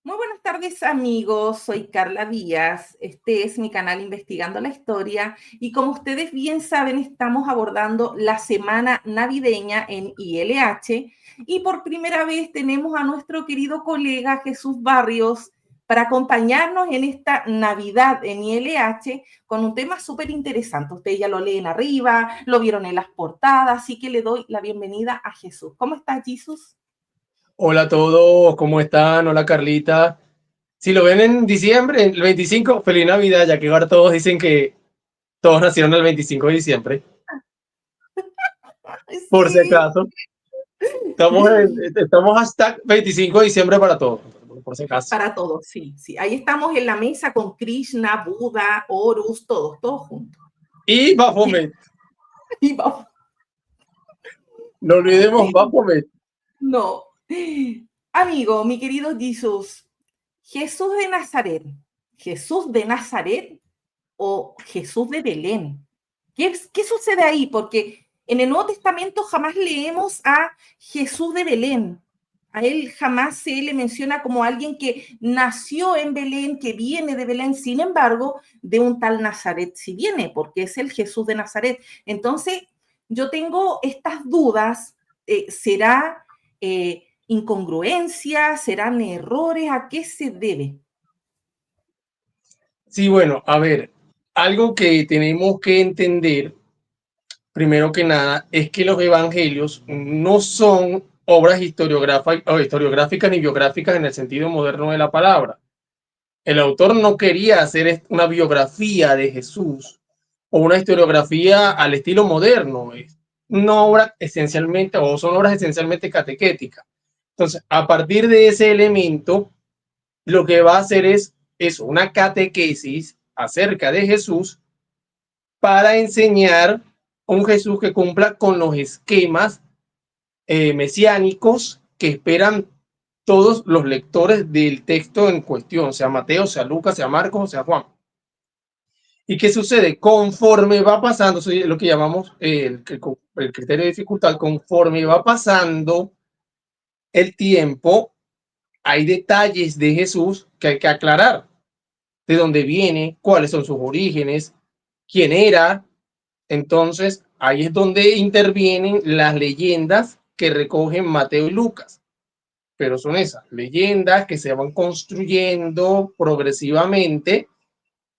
Muy buenas tardes, amigos. Soy Carla Díaz. Este es mi canal Investigando la Historia y como ustedes bien saben, estamos abordando la semana navideña en ILH y por primera vez tenemos a nuestro querido colega Jesús Barrios para acompañarnos en esta Navidad en ILH con un tema súper interesante. Ustedes ya lo leen arriba, lo vieron en las portadas, así que le doy la bienvenida a Jesús. ¿Cómo estás, Jesús? Hola a todos, ¿cómo están? Hola Carlita. Si lo ven en diciembre, el 25, feliz Navidad, ya que ahora todos dicen que todos nacieron el 25 de diciembre. Por si Sí. acaso, estamos hashtag 25 de diciembre para todos, por si acaso. Para todos, sí, sí. Ahí estamos en la mesa con Krishna, Buda, Horus, todos juntos. Y Baphomet, Y vamos. no olvidemos Baphomet. No. Amigo, mi querido Jesús de Nazaret o Jesús de Belén. ¿Qué sucede ahí? Porque en el Nuevo Testamento jamás leemos a Jesús de Belén. A él jamás se le menciona como alguien que nació en Belén, que viene de Belén. Sin embargo, de un tal Nazaret sí viene, porque es el Jesús de Nazaret. Entonces, yo tengo estas dudas. ¿Será incongruencia? ¿Serán errores? ¿A qué se debe? Sí, bueno, a ver, algo que tenemos que entender, primero que nada, es que los evangelios no son obras historiográficas ni biográficas en el sentido moderno de la palabra. El autor no quería hacer una biografía de Jesús o una historiografía al estilo moderno. Es una obra esencialmente, o son obras esencialmente catequéticas. Entonces, a partir de ese elemento, lo que va a hacer es una catequesis acerca de Jesús para enseñar un Jesús que cumpla con los esquemas mesiánicos que esperan todos los lectores del texto en cuestión, sea Mateo, sea Lucas, sea Marcos, o sea Juan. ¿Y qué sucede? Conforme va pasando, eso es lo que llamamos el criterio de dificultad, conforme va pasando el tiempo, hay detalles de Jesús que hay que aclarar. De dónde viene, cuáles son sus orígenes, quién era. Entonces, ahí es donde intervienen las leyendas que recogen Mateo y Lucas. Pero son esas leyendas que se van construyendo progresivamente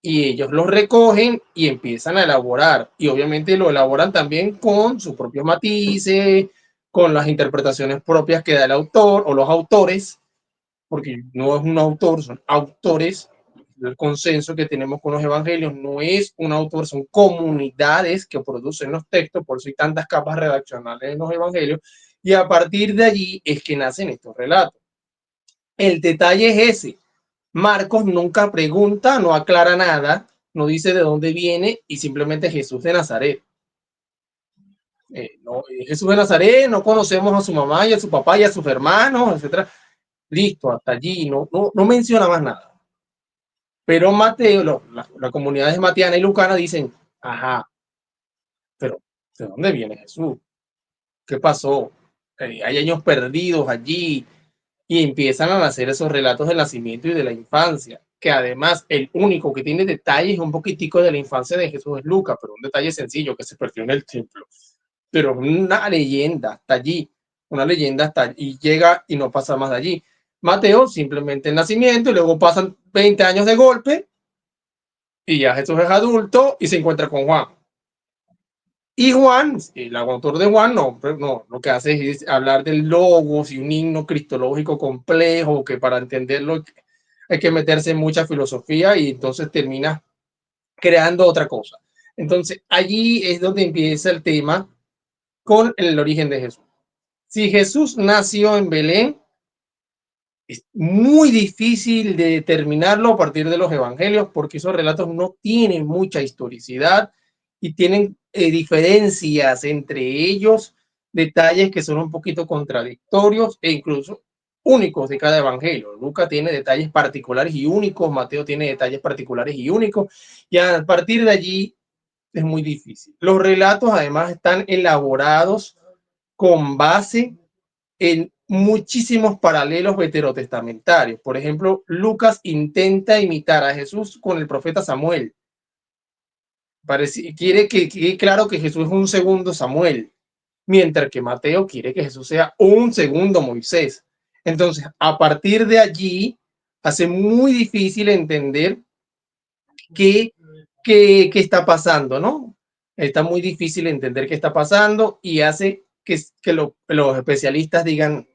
y ellos los recogen y empiezan a elaborar. Y obviamente lo elaboran también con sus propios matices, con las interpretaciones propias que da el autor o los autores, porque no es un autor, son autores. El consenso que tenemos con los evangelios no es un autor, son comunidades que producen los textos, por eso hay tantas capas redaccionales en los evangelios, y a partir de allí es que nacen estos relatos. El detalle es ese. Marcos nunca pregunta, no aclara nada, no dice de dónde viene y simplemente Jesús de Nazaret. No, Jesús de Nazaret, no conocemos a su mamá y a su papá y a sus hermanos, etcétera. Listo, hasta allí, no menciona más nada. Pero Mateo, la comunidad de Matiana y Lucana dicen, ajá, pero ¿de dónde viene Jesús? ¿Qué pasó? Hay años perdidos allí, y empiezan a nacer esos relatos del nacimiento y de la infancia, que además el único que tiene detalles un poquitico de la infancia de Jesús es Lucas, pero un detalle sencillo que se perdió en el templo. Pero una leyenda hasta allí, una leyenda hasta allí, y llega y no pasa más de allí. Mateo simplemente el nacimiento y luego pasan 20 años de golpe y ya Jesús es adulto y se encuentra con Juan. Y Juan, el autor de Juan, no, lo que hace es hablar del logos y un himno cristológico complejo que para entenderlo hay que meterse en mucha filosofía y entonces termina creando otra cosa. Entonces allí es donde empieza el tema con el origen de Jesús. Si Jesús nació en Belén, es muy difícil de determinarlo a partir de los evangelios porque esos relatos no tienen mucha historicidad y tienen diferencias entre ellos, detalles que son un poquito contradictorios e incluso únicos de cada evangelio. Lucas tiene detalles particulares y únicos, Mateo tiene detalles particulares y únicos, y a partir de allí es muy difícil. Los relatos además están elaborados con base en muchísimos paralelos veterotestamentarios. Por ejemplo, Lucas intenta imitar a Jesús con el profeta Samuel. Quiere que quede claro que Jesús es un segundo Samuel, mientras que Mateo quiere que Jesús sea un segundo Moisés. Entonces, a partir de allí, hace muy difícil entender qué, qué está pasando, ¿no? Está muy difícil entender qué está pasando y hace que los especialistas digan,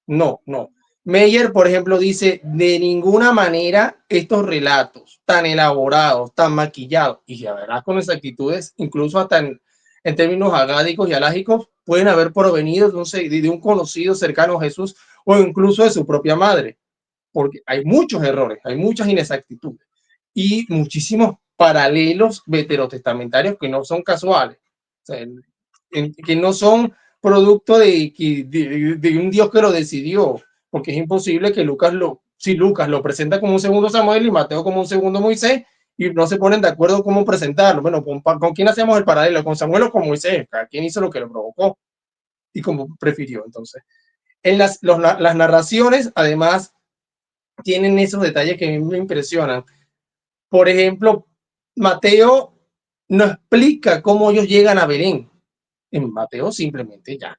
no, no. Meyer, por ejemplo, dice, de ninguna manera estos relatos tan elaborados, tan maquillados, y ya verás con exactitudes, incluso hasta en términos agádicos y alágicos, pueden haber provenido de un conocido cercano a Jesús o incluso de su propia madre, porque hay muchos errores, hay muchas inexactitudes y muchísimos paralelos veterotestamentarios que no son casuales, o sea, que no son producto de un Dios que lo decidió, porque es imposible que si Lucas lo presenta como un segundo Samuel y Mateo como un segundo Moisés, y no se ponen de acuerdo cómo presentarlo. Bueno, ¿con quién hacemos el paralelo? ¿Con Samuel o con Moisés? ¿A quién hizo lo que lo provocó? Y como prefirió. Entonces, en las narraciones, además, tienen esos detalles que a mí me impresionan. Por ejemplo, Mateo no explica cómo ellos llegan a Belén. En Mateo simplemente ya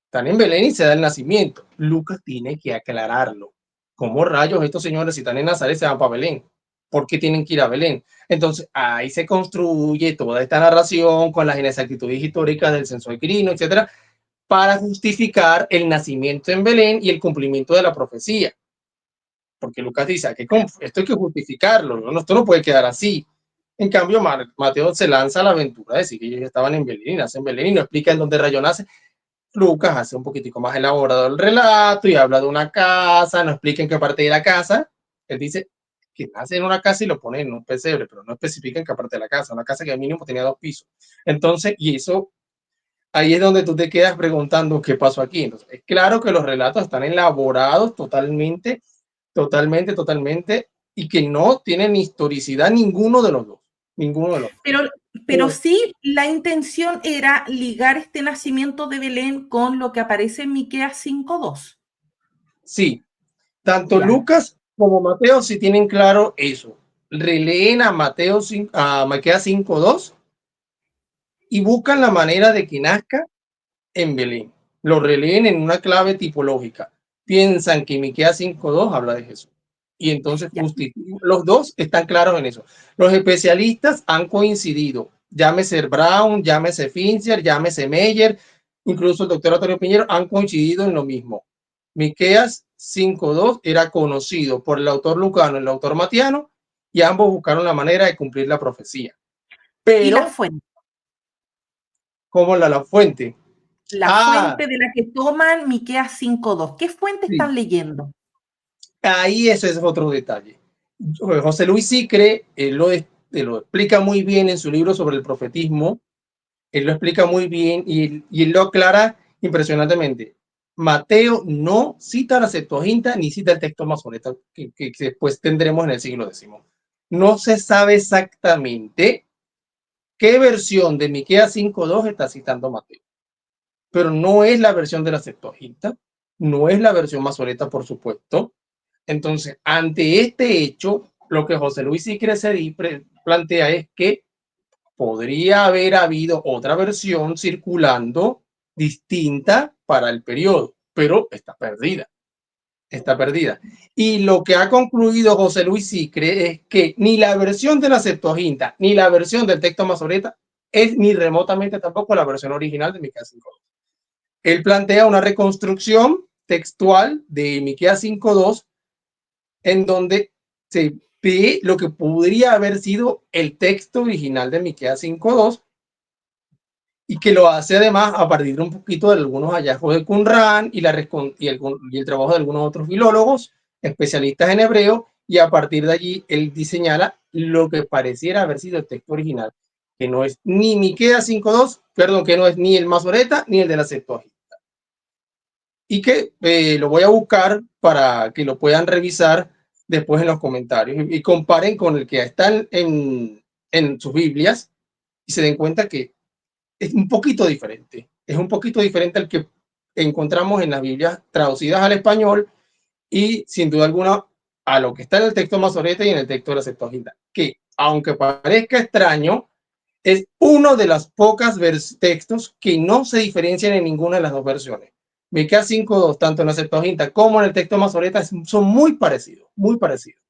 están en Belén y se da el nacimiento. Lucas tiene que aclararlo. ¿Cómo rayos estos señores, si están en Nazaret, se van para Belén? ¿Por qué tienen que ir a Belén? Entonces, ahí se construye toda esta narración con las inexactitudes históricas del censo de Quirino, etcétera, para justificar el nacimiento en Belén y el cumplimiento de la profecía. Porque Lucas dice que esto hay que justificarlo, ¿no? Esto no puede quedar así. En cambio, Mateo se lanza a la aventura de decir que ellos estaban en Belén y nacen en Belén y no explica en dónde rayo nace. Lucas hace un poquitico más elaborado el relato y habla de una casa, no explica en qué parte de la casa. Él dice que nace en una casa y lo pone en un pesebre, pero no especifica en qué parte de la casa, una casa que al mínimo tenía 2 pisos. Entonces, y eso, ahí es donde tú te quedas preguntando qué pasó aquí. Entonces, es claro que los relatos están elaborados totalmente, totalmente, totalmente, y que no tienen historicidad ninguno de los dos. Ninguno de los Pero, pero dos. sí, la intención era ligar este nacimiento de Belén con lo que aparece en Miqueas 5:2. Sí, tanto Ya, Lucas como Mateo sí tienen claro eso. Releen a Mateo a Miqueas 5:2 y buscan la manera de que nazca en Belén. Lo releen en una clave tipológica. Piensan que Miqueas 5:2 habla de Jesús. Y entonces ya. los dos están claros en eso. Los especialistas han coincidido. Llámese Brown, llámese Fincher, llámese Meyer, incluso el doctor Antonio Piñero han coincidido en lo mismo. Miqueas 5:2 era conocido por el autor lucano y el autor matiano, y ambos buscaron la manera de cumplir la profecía. Y Pero, como la fuente. la Ah, fuente de la que toman Miqueas 5:2. ¿Qué fuente sí. están leyendo? Ahí eso es otro detalle. José Luis Sicre, lo explica muy bien en su libro sobre el profetismo, él lo explica muy bien y él lo aclara impresionantemente. Mateo no cita la Septuaginta ni cita el texto masoreta que después tendremos en el siglo X. No se sabe exactamente qué versión de Miqueas 5:2 está citando Mateo, pero no es la versión de la Septuaginta, no es la versión masoreta, por supuesto. Entonces, ante este hecho, lo que José Luis Sicredi plantea es que podría haber habido otra versión circulando distinta para el periodo, pero está perdida. Está perdida. Y lo que ha concluido José Luis Sicre es que ni la versión de la Septuaginta ni la versión del texto masoreta es ni remotamente tampoco la versión original de Miqueas 5:2. Él plantea una reconstrucción textual de Miqueas 5:2 en donde se ve lo que podría haber sido el texto original de Miqueas 5:2 y que lo hace además a partir de un poquito de algunos hallazgos de Qumran y el trabajo de algunos otros filólogos especialistas en hebreo, y a partir de allí él señala lo que pareciera haber sido el texto original, que no es ni Miqueas 5:2, perdón, que no es ni el Masoreta ni el de la Septuaginta. Y que lo voy a buscar para que lo puedan revisar después en los comentarios y comparen con el que está en sus Biblias y se den cuenta que es un poquito diferente. Es un poquito diferente al que encontramos en las Biblias traducidas al español y sin duda alguna a lo que está en el texto Masorete y en el texto de la Septuaginta, que aunque parezca extraño, es uno de los pocos textos que no se diferencian en ninguna de las dos versiones. Miqueas 5:2, tanto en la Septuaginta como en el texto Masoreta, son muy parecidos, muy parecidos.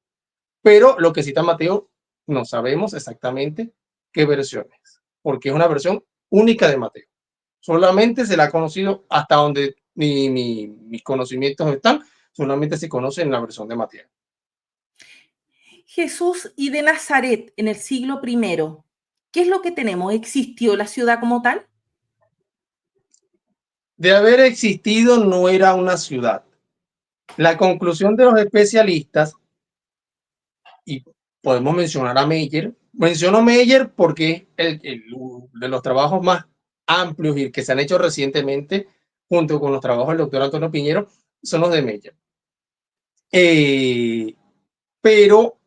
Pero lo que cita Mateo, no sabemos exactamente qué versión es, porque es una versión única de Mateo. Solamente se la ha conocido hasta donde mis conocimientos están, solamente se conoce en la versión de Mateo. Jesús y de Nazaret en el siglo primero. ¿Qué es lo que tenemos? ¿Existió la ciudad como tal? De haber existido, no era una ciudad. La conclusión de los especialistas, y podemos mencionar a Meyer, menciono Meyer porque el de los trabajos más amplios y que se han hecho recientemente, junto con los trabajos del doctor Antonio Piñero, son los de Meyer. Pero,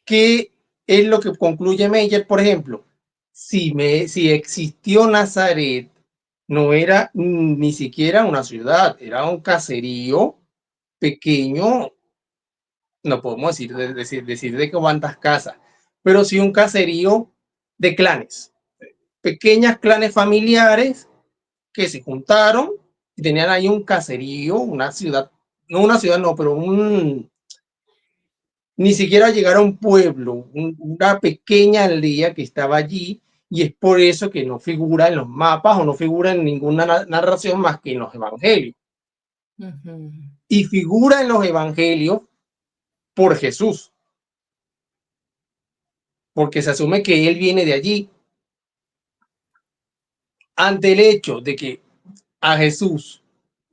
¿qué es lo que concluye Meyer? Por ejemplo, si existió Nazaret, no era ni siquiera una ciudad, era un caserío pequeño, no podemos decir de cuántas casas, pero sí un caserío de clanes, pequeñas clanes familiares que se juntaron y tenían ahí un caserío, una ciudad no, pero ni siquiera llegar a un pueblo, una pequeña aldea que estaba allí, y es por eso que no figura en los mapas o no figura en ninguna narración más que en los evangelios. Ujú. Y figura en los evangelios por Jesús, porque se asume que él viene de allí. Ante el hecho de que a Jesús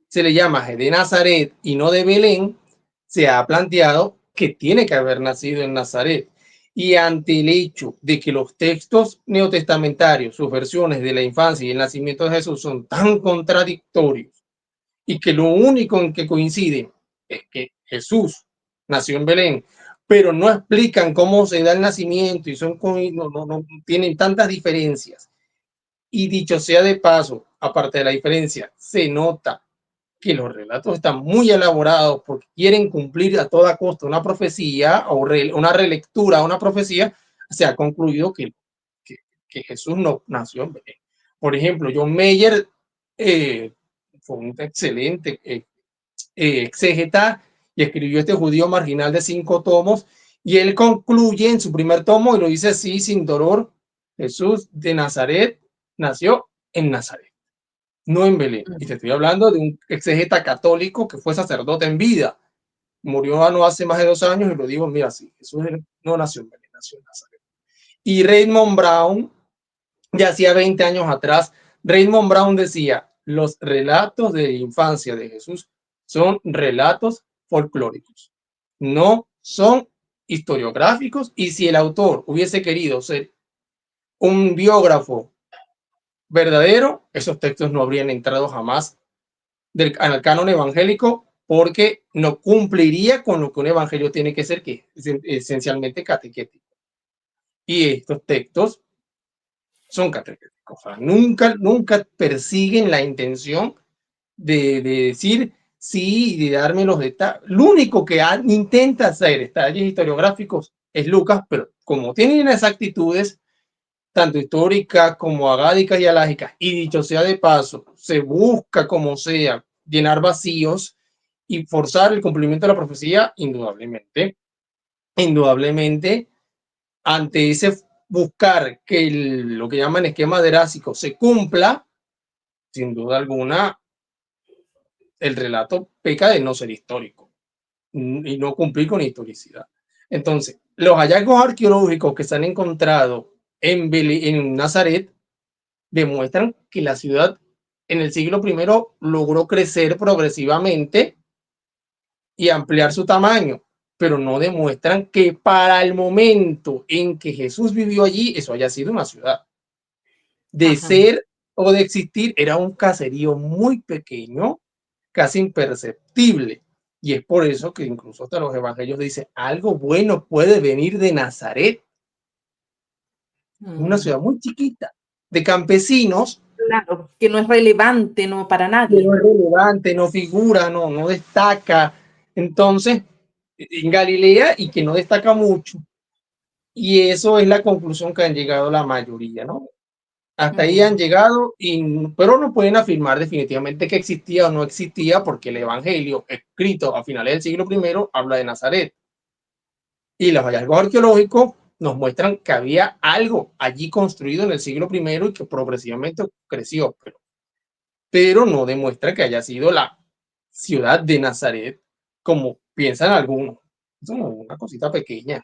se le llama de Nazaret y no de Belén, se ha planteado que tiene que haber nacido en Nazaret. Y ante el hecho de que los textos neotestamentarios, sus versiones de la infancia y el nacimiento de Jesús son tan contradictorios y que lo único en que coinciden es que Jesús nació en Belén, pero no explican cómo se da el nacimiento y no tienen tantas diferencias. Y dicho sea de paso, aparte de la diferencia, se nota que los relatos están muy elaborados porque quieren cumplir a toda costa una profecía o una relectura a una profecía. Se ha concluido que, que Jesús no nació en Belén. Por ejemplo, John Mayer fue un excelente exégeta y escribió este judío marginal de 5 tomos, y él concluye en su primer tomo y lo dice así sin dolor: Jesús de Nazaret nació en Nazaret, no en Belén. Y te estoy hablando de un exégeta católico que fue sacerdote en vida. Murió no hace más de 2 años y lo digo, mira, sí, Jesús no nació en Belén, nació en Nazaret. Y Raymond Brown, ya hacía 20 años atrás, Raymond Brown decía: los relatos de infancia de Jesús son relatos folclóricos, no son historiográficos, y si el autor hubiese querido ser un biógrafo verdadero, esos textos no habrían entrado jamás al canon evangélico, porque no cumpliría con lo que un evangelio tiene que ser, que es esencialmente catequético. Y estos textos son catequéticos, o sea, nunca persiguen la intención de decir sí y de darme los detalles. Lo único que intenta hacer detalles historiográficos es Lucas, pero como tienen exactitudes tanto históricas como agádicas y alágicas, y dicho sea de paso, se busca como sea llenar vacíos y forzar el cumplimiento de la profecía, indudablemente, ante ese buscar que lo que llaman esquema derásico se cumpla, sin duda alguna, el relato peca de no ser histórico y no cumplir con historicidad. Entonces, los hallazgos arqueológicos que se han encontrado en Nazaret demuestran que la ciudad en el siglo primero logró crecer progresivamente y ampliar su tamaño, pero no demuestran que para el momento en que Jesús vivió allí, eso haya sido una ciudad. De Ajá. ser o de existir, era un caserío muy pequeño, casi imperceptible. Y es por eso que incluso hasta los evangelios dicen: algo bueno puede venir de Nazaret, una ciudad muy chiquita, de campesinos Claro, que no es relevante, no para que nadie. no es relevante, no figura, no destaca. Entonces, en Galilea y que no destaca mucho. Y eso es la conclusión que han llegado la mayoría, ¿no? Hasta ahí han Mm, llegado, pero no pueden afirmar definitivamente que existía o no existía porque el Evangelio escrito a finales del siglo I habla de Nazaret. Y los hallazgos arqueológicos nos muestran que había algo allí construido en el siglo I y que progresivamente creció, pero no demuestra que haya sido la ciudad de Nazaret como piensan algunos. Es como una cosita pequeña.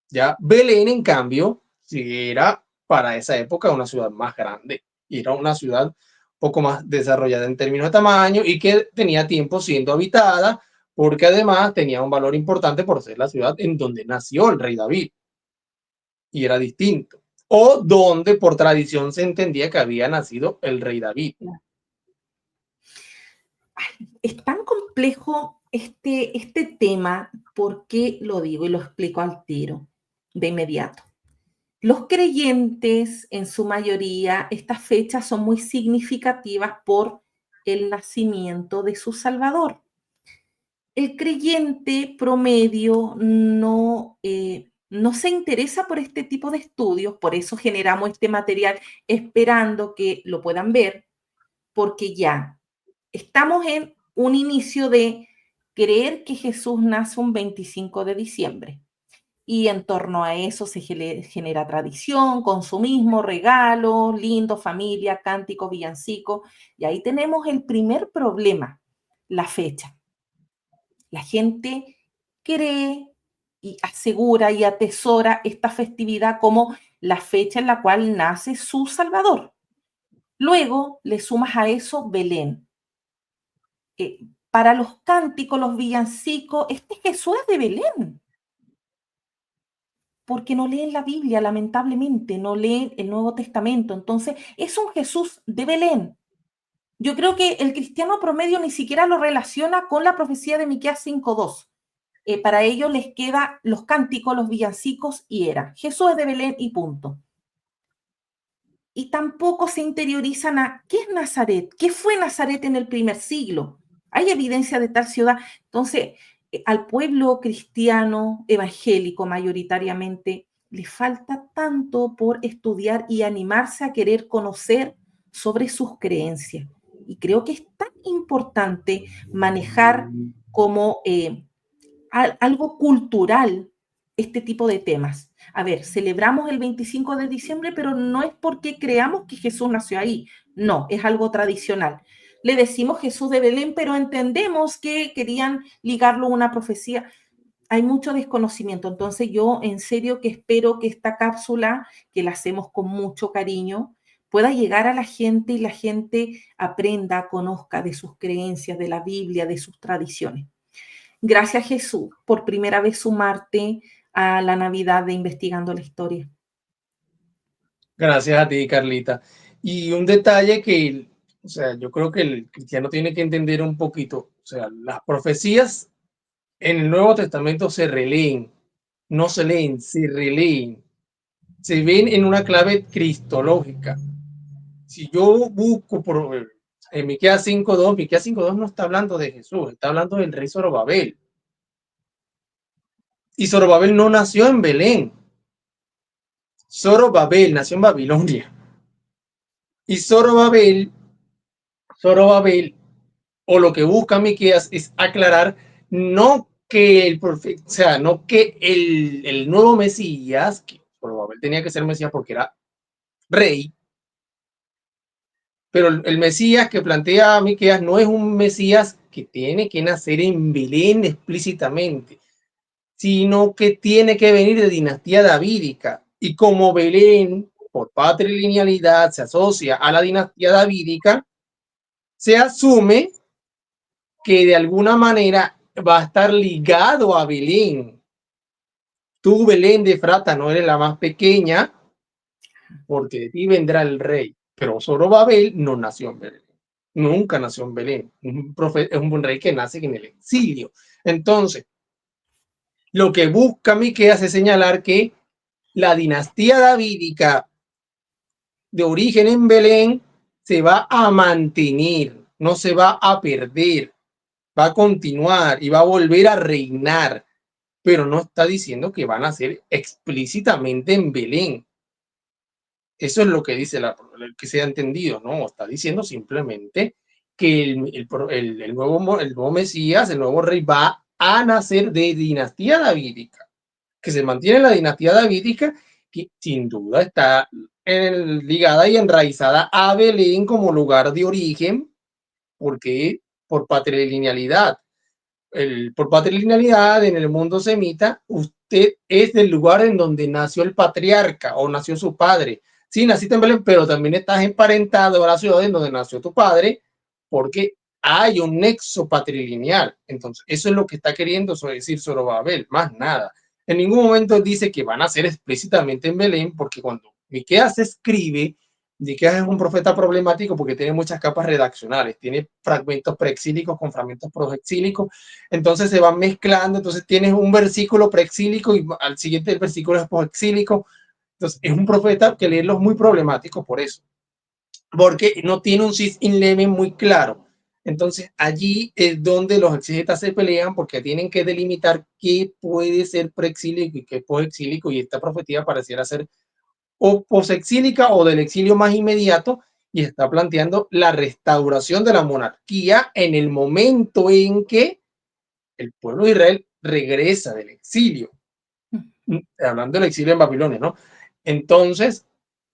Ya Belén, en cambio, sí era para esa época una ciudad más grande y era una ciudad un poco más desarrollada en términos de tamaño y que tenía tiempo siendo habitada porque además tenía un valor importante por ser la ciudad en donde nació el rey David y era distinto. O donde por tradición se entendía que había nacido el rey David. ya. Es tan complejo este tema, ¿por qué lo digo? Y lo explico al tiro, de inmediato. Los creyentes, en su mayoría, estas fechas son muy significativas por el nacimiento de su Salvador. El creyente promedio no se interesa por este tipo de estudios, por eso generamos este material esperando que lo puedan ver, porque ya estamos en un inicio de creer que Jesús nace un 25 de diciembre. Y en torno a eso se genera tradición, consumismo, regalos, lindo, familia, cántico, villancico. Y ahí tenemos el primer problema, la fecha. La gente cree y asegura y atesora esta festividad como la fecha en la cual nace su Salvador. Luego le sumas a eso Belén. Para los cánticos, los villancicos, este Jesús es de Belén, porque no leen la Biblia, lamentablemente, no leen el Nuevo Testamento. Entonces, es un Jesús de Belén. Yo creo que el cristiano promedio ni siquiera lo relaciona con la profecía de Miqueas 5:2. Para ellos les queda los cánticos, los villancicos y era Jesús es de Belén y punto. Y tampoco se interiorizan a qué es Nazaret, qué fue Nazaret en el primer siglo. Hay evidencia de tal ciudad. Entonces, al pueblo cristiano evangélico mayoritariamente le falta tanto por estudiar y animarse a querer conocer sobre sus creencias. Y creo que es tan importante manejar como algo cultural este tipo de temas. A ver, celebramos el 25 de diciembre, pero no es porque creamos que Jesús nació ahí, no, es algo tradicional. Le decimos Jesús de Belén, pero entendemos que querían ligarlo a una profecía. Hay mucho desconocimiento, entonces yo en serio que espero que esta cápsula, que la hacemos con mucho cariño, pueda llegar a la gente y la gente aprenda, conozca de sus creencias, de la Biblia, de sus tradiciones. Gracias, Jesús, por primera vez sumarte a la Navidad de Investigando la Historia. Gracias a ti, Carlita. Y un detalle que, o sea, yo creo que el cristiano tiene que entender un poquito, o sea, las profecías en el Nuevo Testamento se releen, no se leen, se releen, se ven en una clave cristológica. Si yo busco en Miqueas 5:2, Miqueas 5:2 no está hablando de Jesús, está hablando del rey Zorobabel. Y Zorobabel no nació en Belén. Zorobabel nació en Babilonia. Y Zorobabel, o lo que busca Miqueas es aclarar no que el profeta, o sea, no que el nuevo Mesías, que Zorobabel tenía que ser Mesías porque era rey, pero el Mesías que plantea Miqueas no es un Mesías que tiene que nacer en Belén explícitamente, sino que tiene que venir de dinastía davídica. Y como Belén, por patrilinealidad, se asocia a la dinastía davídica, se asume que de alguna manera va a estar ligado a Belén. Tú, Belén de Efrata, no eres la más pequeña, porque de ti vendrá el rey. Pero Zorobabel no nació en Belén. Nunca nació en Belén. Es un rey que nace en el exilio. Entonces, lo que busca Miqueas es señalar que la dinastía davídica de origen en Belén se va a mantener, no se va a perder, va a continuar y va a volver a reinar, pero no está diciendo que van a ser explícitamente en Belén. Eso es lo que dice que se ha entendido, ¿no? Está diciendo simplemente que el nuevo Mesías, el nuevo rey, va a nacer de dinastía davídica, que se mantiene la dinastía davídica, que sin duda está ligada y enraizada a Belén como lugar de origen, porque por patrilinealidad. Por patrilinealidad en el mundo semita, usted es del lugar en donde nació el patriarca o nació su padre. Sí, naciste en Belén, pero también estás emparentado a la ciudad en donde nació tu padre, porque hay un nexo patrilineal. Entonces, eso es lo que está queriendo decir Zorobabel, más nada. En ningún momento dice que van a ser explícitamente en Belén, porque cuando Miqueas escribe, Miqueas es un profeta problemático porque tiene muchas capas redaccionales, tiene fragmentos preexílicos con fragmentos proexílicos, entonces se van mezclando, entonces tienes un versículo preexílico y al siguiente el versículo es poexílico, entonces es un profeta que leerlo es muy problemático por eso, porque no tiene un cis in leve muy claro. Entonces allí es donde los exégetas se pelean porque tienen que delimitar qué puede ser preexílico y qué es poexílico, y esta profecía pareciera ser o posexílica o del exilio más inmediato, y está planteando la restauración de la monarquía en el momento en que el pueblo de Israel regresa del exilio, hablando del exilio en Babilonia, ¿no? Entonces,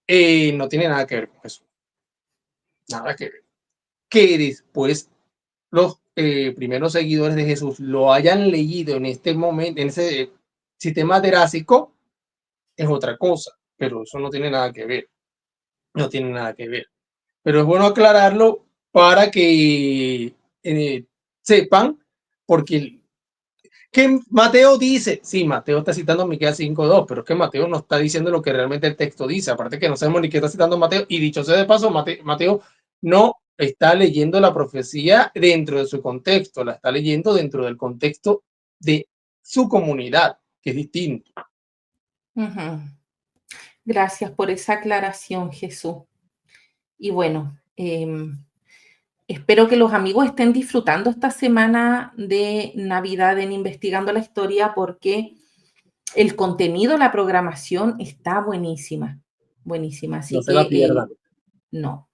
no tiene nada que ver con eso, nada que ver. Que después los primeros seguidores de Jesús lo hayan leído en este momento, en ese sistema terásico, es otra cosa, pero eso no tiene nada que ver, no tiene nada que ver. Pero es bueno aclararlo para que sepan, porque que Mateo dice, sí, Mateo está citando Miqueas 5:2, pero es que Mateo no está diciendo lo que realmente el texto dice, aparte que no sabemos ni qué está citando Mateo, y dicho sea de paso, Mateo no está leyendo la profecía dentro de su contexto, la está leyendo dentro del contexto de su comunidad, que es distinto. Gracias por esa aclaración, Jesús. Y bueno, espero que los amigos estén disfrutando esta semana de Navidad en Investigando la Historia, porque el contenido, la programación está buenísima, buenísima. No Así se la que pierdan. no,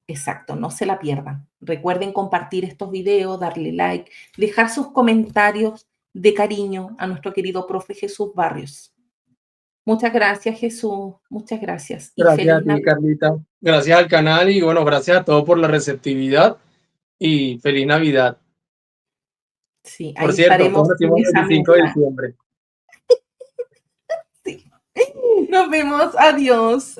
exacto, no se la pierdan. Recuerden compartir estos videos, darle like, dejar sus comentarios de cariño a nuestro querido profe Jesús Barrios. Muchas gracias, Jesús. Muchas gracias. Y Gracias a feliz ti, Navidad. Carlita. Gracias al canal y bueno, gracias a todos por la receptividad y feliz Navidad. Sí, Por ahí cierto, todos estaremos en nacimos el esa 25 de mesa. diciembre. Sí. Nos vemos. Adiós.